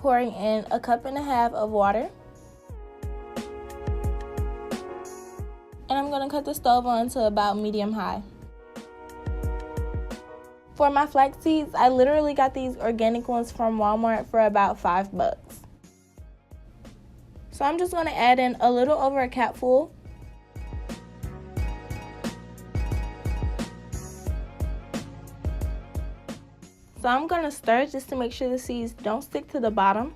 pouring in 1.5 cups of water. And I'm going to cut the stove on to about medium-high. For my flax seeds, I literally got these organic ones from Walmart for about $5. So I'm just going to add in a little over a capful. So I'm going to stir just to make sure the seeds don't stick to the bottom.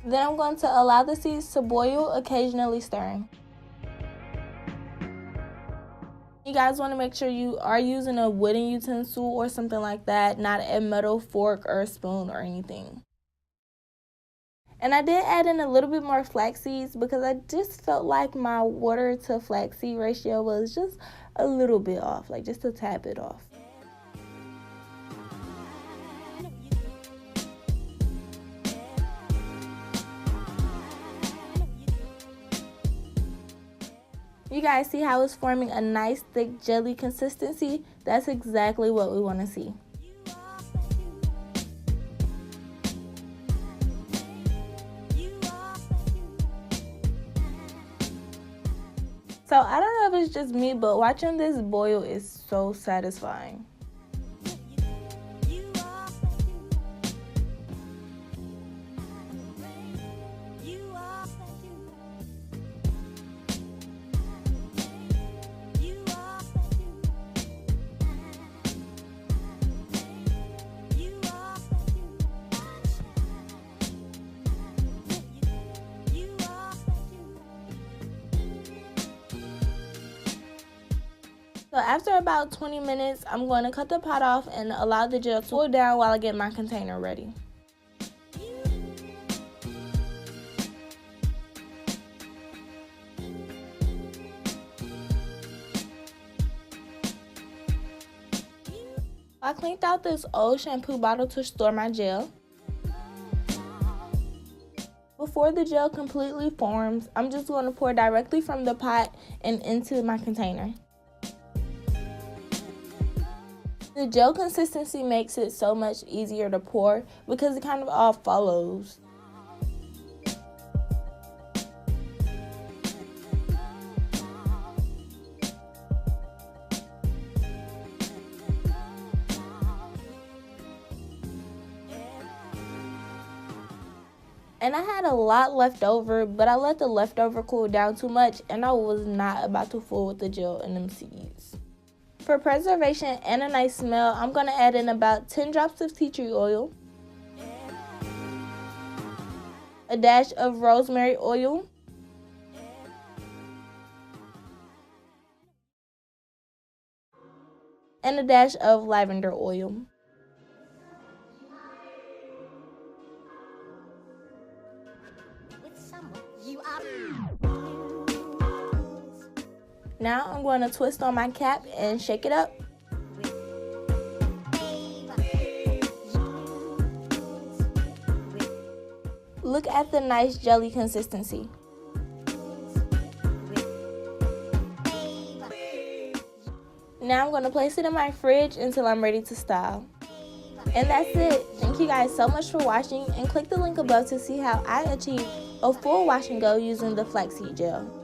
Then I'm going to allow the seeds to boil, occasionally stirring. You guys want to make sure you are using a wooden utensil or something like that, not a metal fork or a spoon or anything. And I did add in a little bit more flax seeds because I just felt like my water to flaxseed ratio was just a little bit off, like just a tad bit off. You guys see how it's forming a nice thick jelly consistency? That's exactly what we want to see. So I don't know if it's just me, but watching this boil is so satisfying. So after about 20 minutes, I'm going to cut the pot off and allow the gel to cool down while I get my container ready. I cleaned out this old shampoo bottle to store my gel. Before the gel completely forms, I'm just going to pour directly from the pot and into my container. The gel consistency makes it so much easier to pour because it kind of all follows. And I had a lot left over, but I let the leftover cool down too much and I was not about to fool with the gel and them seeds. For preservation and a nice smell, I'm going to add in about 10 drops of tea tree oil, a dash of rosemary oil, and a dash of lavender oil. Now I'm going to twist on my cap and shake it up. Look at the nice jelly consistency. Now I'm going to place it in my fridge until I'm ready to style. And that's it. Thank you guys so much for watching, and click the link above to see how I achieved a full wash and go using the flaxseed gel.